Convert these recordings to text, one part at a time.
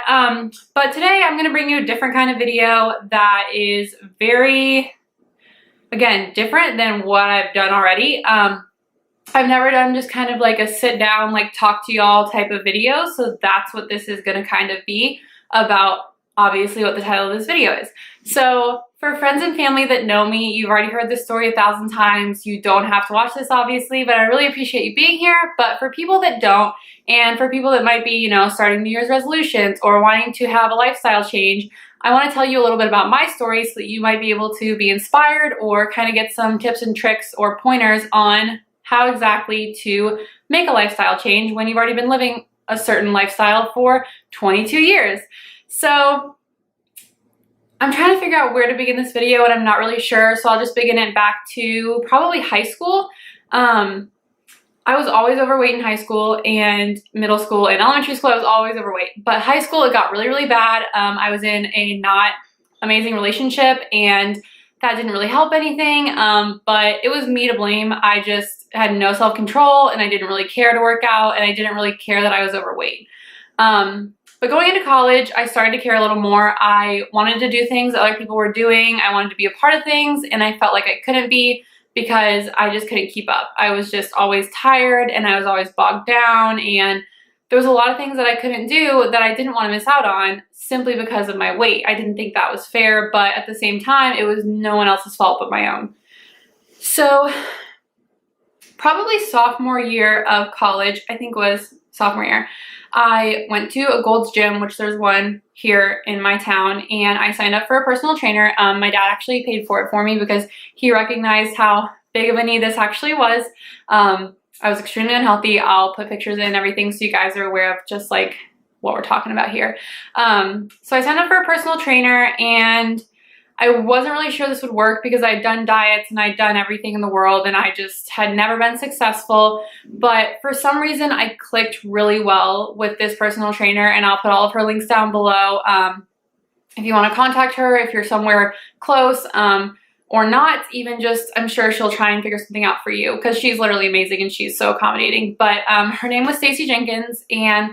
that. But today I'm going to bring you a different kind of video that is very, again, different than what I've done already. I've never done just kind of like a sit down, like talk to y'all type of video. So that's what this is going to kind of be about, obviously what the title of this video is. So for friends and family that know me, you've already heard this story 1,000 times. You don't have to watch this, obviously, but I really appreciate you being here. But for people that don't, and for people that might be, you know, starting New Year's resolutions or wanting to have a lifestyle change, I want to tell you a little bit about my story so that you might be able to be inspired or kind of get some tips and tricks or pointers on how exactly to make a lifestyle change when you've already been living a certain lifestyle for 22 years. So I'm trying to figure out where to begin this video and I'm not really sure, so I'll just begin it back to probably high school. I was always overweight in high school and middle school and elementary school. I was always overweight, but high school it got really, really bad. I was in a not amazing relationship and that didn't really help anything, but it was me to blame. I just had no self-control and I didn't really care to work out and I didn't really care that I was overweight. But going into college, I started to care a little more. I wanted to do things that other people were doing. I wanted to be a part of things and I felt like I couldn't be because I just couldn't keep up. I was just always tired and I was always bogged down, and there was a lot of things that I couldn't do that I didn't want to miss out on simply because of my weight. I didn't think that was fair, but at the same time, it was no one else's fault but my own. So probably sophomore year of college, I think was sophomore year, I went to a Gold's Gym, which there's one here in my town, and I signed up for a personal trainer. My dad actually paid for it for me because he recognized how big of a need this actually was. I was extremely unhealthy. I'll put pictures in and everything so you guys are aware of just like what we're talking about here. So I signed up for a personal trainer and I wasn't really sure this would work because I'd done diets and I'd done everything in the world and I just had never been successful. But for some reason I clicked really well with this personal trainer, and I'll put all of her links down below. If you want to contact her, if you're somewhere close, or not even, just I'm sure she'll try and figure something out for you because she's literally amazing and she's so accommodating. But her name was Stacy Jenkins, and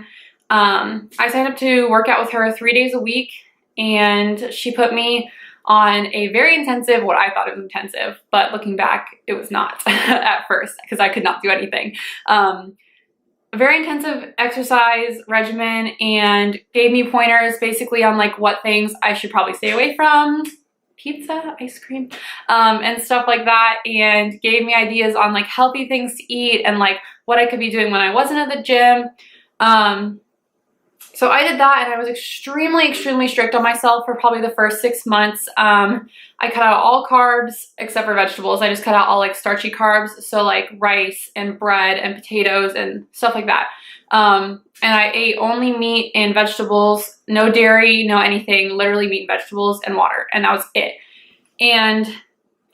I signed up to work out with her 3 days a week, and she put me on a very intensive, what I thought it was intensive, but looking back, it was not at first because I could not do anything. A very intensive exercise regimen, and gave me pointers basically on like what things I should probably stay away from. Pizza, ice cream, and stuff like that, and gave me ideas on like healthy things to eat and like what I could be doing when I wasn't at the gym. So I did that, and I was extremely, extremely strict on myself for probably the first 6 months. I cut out all carbs except for vegetables. I just cut out all like starchy carbs, so like rice and bread and potatoes and stuff like that. And I ate only meat and vegetables, no dairy, no anything, literally meat and vegetables and water, and that was it. And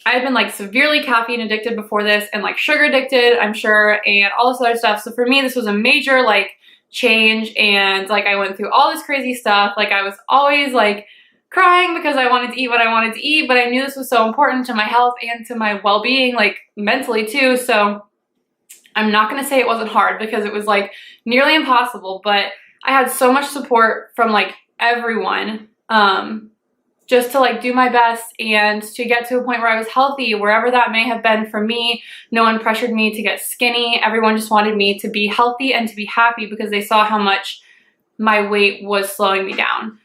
I had been like severely caffeine addicted before this, and like sugar addicted, I'm sure, and all this other stuff. So for me, this was a major like change, and like I went through all this crazy stuff. Like I was always like crying because I wanted to eat what I wanted to eat, but I knew this was so important to my health and to my well-being, like mentally too. So I'm not going to say it wasn't hard because it was like nearly impossible, but I had so much support from like everyone, just to like do my best and to get to a point where I was healthy, wherever that may have been for me. No one pressured me to get skinny. Everyone just wanted me to be healthy and to be happy because they saw how much my weight was slowing me down.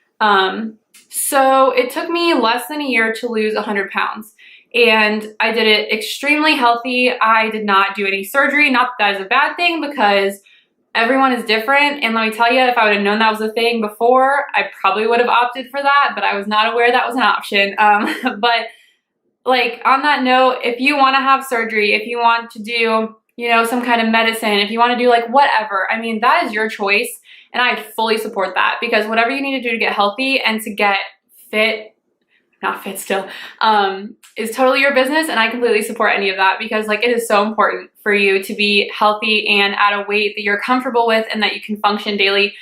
So it took me less than a year to lose 100 pounds. And I did it extremely healthy. I did not do any surgery. Not that that is a bad thing because everyone is different. And let me tell you, if I would have known that was a thing before, I probably would have opted for that, but I was not aware that was an option. But like on that note, if you want to have surgery, if you want to do, you know, some kind of medicine, if you want to do like whatever, I mean, that is your choice. And I fully support that because whatever you need to do to get healthy and to get fit, not fit still, is totally your business, and I completely support any of that because like it is so important for you to be healthy and at a weight that you're comfortable with and that you can function daily,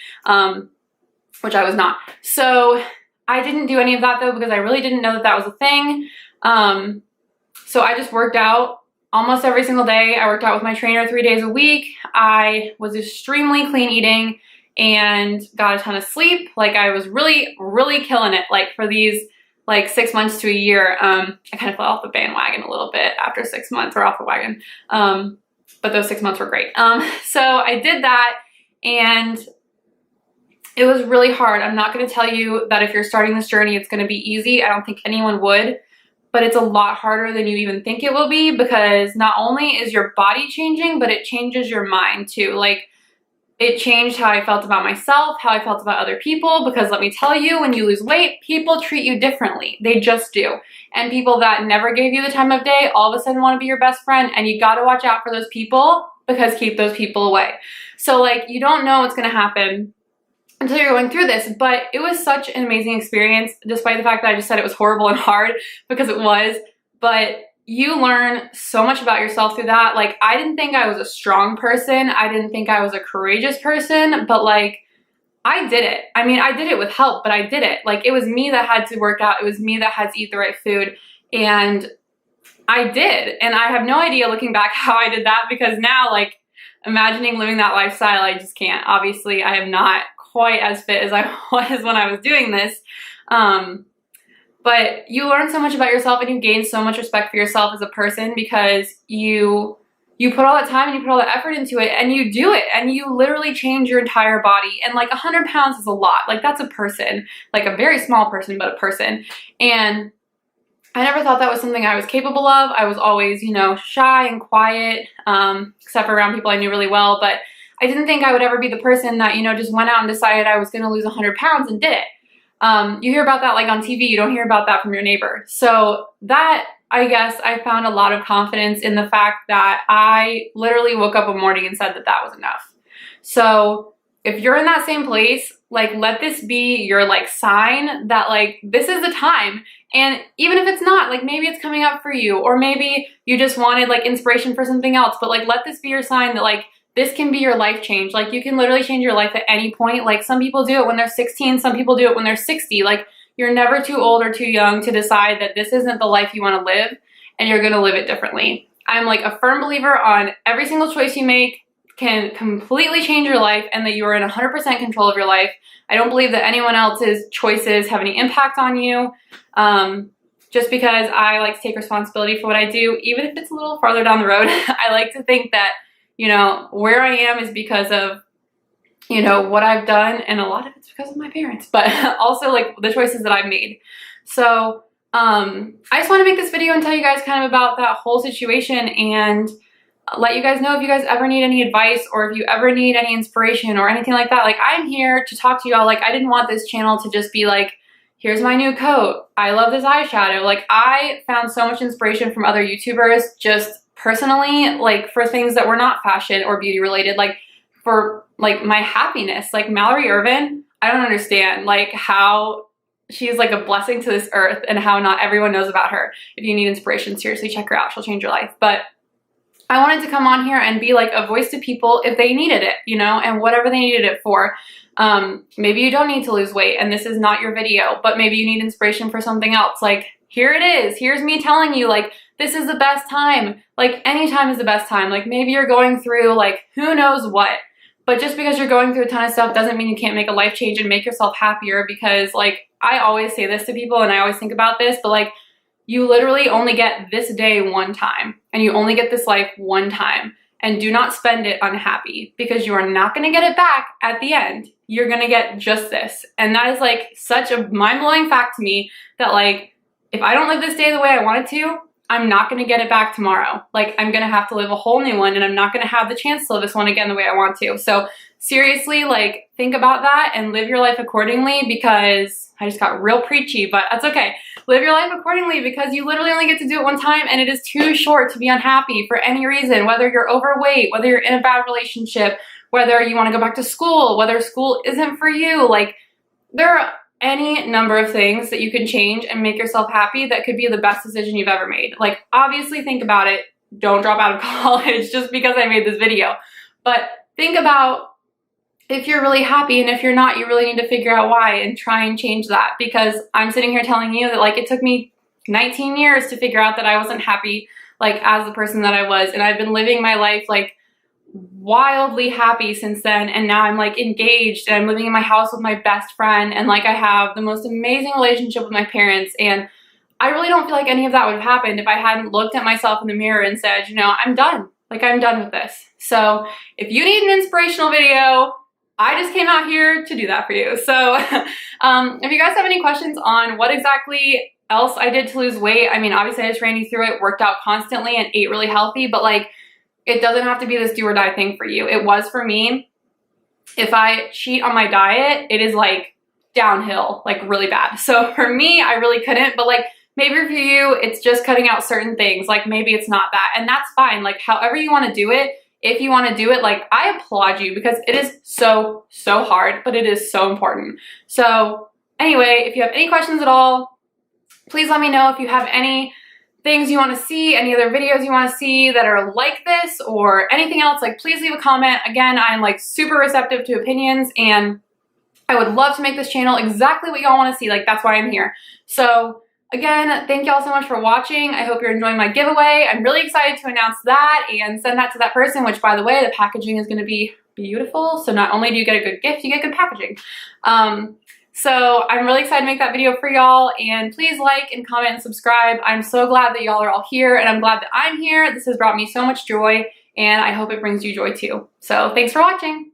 which I was not. So I didn't do any of that though because I really didn't know that that was a thing. So I just worked out almost every single day. I worked out with my trainer 3 days a week. I was extremely clean eating, and got a ton of sleep. Like I was really, really killing it. Like for these like 6 months to a year, I kind of fell off the bandwagon a little bit after 6 months, or off the wagon. But those 6 months were great. So I did that, and it was really hard. I'm not going to tell you that if you're starting this journey, it's going to be easy. I don't think anyone would, but it's a lot harder than you even think it will be, because not only is your body changing, but it changes your mind too. Like it changed how I felt about myself, how I felt about other people, because let me tell you, when you lose weight, people treat you differently. They just do. And people that never gave you the time of day all of a sudden want to be your best friend, and you got to watch out for those people, because keep those people away. So like you don't know what's going to happen until you're going through this, but it was such an amazing experience, despite the fact that I just said it was horrible and hard, because it was. But you learn so much about yourself through that. Like I didn't think I was a strong person. I didn't think I was a courageous person, but like I did it. I mean, I did it with help, but I did it. Like it was me that had to work out. It was me that had to eat the right food, and I did. And I have no idea looking back how I did that, because now like imagining living that lifestyle, I just can't. Obviously, I am not quite as fit as I was when I was doing this. But you learn so much about yourself, and you gain so much respect for yourself as a person, because you put all that time and you put all that effort into it, and you do it, and you literally change your entire body. And like 100 pounds is a lot. Like that's a person, like a very small person, but a person. And I never thought that was something I was capable of. I was always, you know, shy and quiet, except for around people I knew really well. But I didn't think I would ever be the person that, you know, just went out and decided I was going to lose 100 pounds and did it. You hear about that like on TV. You don't hear about that from your neighbor. So that, I guess, I found a lot of confidence in the fact that I literally woke up one morning and said that that was enough. So if you're in that same place, like let this be your like sign that like this is the time. And even if it's not, like maybe it's coming up for you, or maybe you just wanted like inspiration for something else, but like let this be your sign that like this can be your life change. Like you can literally change your life at any point. Like some people do it when they're 16, some people do it when they're 60. Like you're never too old or too young to decide that this isn't the life you want to live, and you're going to live it differently. I'm like a firm believer on every single choice you make can completely change your life, and that you are in 100% control of your life. I don't believe that anyone else's choices have any impact on you. Just because I like to take responsibility for what I do, even if it's a little farther down the road. I like to think that, you know, where I am is because of, you know, what I've done, and a lot of it's because of my parents, but also like the choices that I've made. So I just want to make this video and tell you guys kind of about that whole situation, and let you guys know if you guys ever need any advice, or if you ever need any inspiration or anything like that. Like I'm here to talk to y'all. Like I didn't want this channel to just be like, here's my new coat, I love this eyeshadow. Like I found so much inspiration from other YouTubers, just personally, like for things that were not fashion or beauty related, like for like my happiness. Like Mallory Irvin, I don't understand like how she's like a blessing to this earth, and how not everyone knows about her. If you need inspiration, seriously check her out, she'll change your life. But I wanted to come on here and be like a voice to people if they needed it, you know, and whatever they needed it for. Maybe you don't need to lose weight and this is not your video, but maybe you need inspiration for something else. Like here it is, here's me telling you like this is the best time. Like any time is the best time. Like maybe you're going through like who knows what, but just because you're going through a ton of stuff doesn't mean you can't make a life change and make yourself happier. Because like I always say this to people, and I always think about this, but like you literally only get this day one time, and you only get this life one time. And do not spend it unhappy, because you are not going to get it back at the end. You're going to get just this. And that is like such a mind-blowing fact to me, that like if I don't live this day the way I wanted to, I'm not going to get it back tomorrow. Like I'm going to have to live a whole new one, and I'm not going to have the chance to live this one again the way I want to. So seriously, like think about that and live your life accordingly, because I just got real preachy, but that's okay. Live your life accordingly, because you literally only get to do it one time, and it is too short to be unhappy for any reason, whether you're overweight, whether you're in a bad relationship, whether you want to go back to school, whether school isn't for you. Like there are any number of things that you can change and make yourself happy that could be the best decision you've ever made. Like obviously think about it. Don't drop out of college just because I made this video, but think about if you're really happy, and if you're not, you really need to figure out why and try and change that. Because I'm sitting here telling you that like it took me 19 years to figure out that I wasn't happy like as the person that I was, and I've been living my life like wildly happy since then, and now I'm like engaged and I'm living in my house with my best friend, and like I have the most amazing relationship with my parents, and I really don't feel like any of that would have happened if I hadn't looked at myself in the mirror and said, you know, I'm done. Like, I'm done with this. So if you need an inspirational video, I just came out here to do that for you. So if you guys have any questions on what exactly else I did to lose weight, I mean, obviously I just ran you through it, worked out constantly and ate really healthy, but like, it doesn't have to be this do or die thing for you. It was for me. If I cheat on my diet, it is like downhill, like really bad. So for me, I really couldn't, but like maybe for you, it's just cutting out certain things. Like maybe it's not that, and that's fine. Like however you want to do it, if you want to do it, like I applaud you because it is so, so hard, but it is so important. So anyway, if you have any questions at all, please let me know. If you have any things you want to see, any other videos you want to see that are like this or anything else, like please leave a comment. Again, I'm like super receptive to opinions, and I would love to make this channel exactly what y'all want to see. Like that's why I'm here. So again, thank y'all so much for watching. I hope you're enjoying my giveaway. I'm really excited to announce that and send that to that person, which by the way, the packaging is going to be beautiful. So not only do you get a good gift, you get good packaging. So I'm really excited to make that video for y'all, and please like and comment and subscribe. I'm so glad that y'all are all here, and I'm glad that I'm here. This has brought me so much joy, and I hope it brings you joy too. So thanks for watching.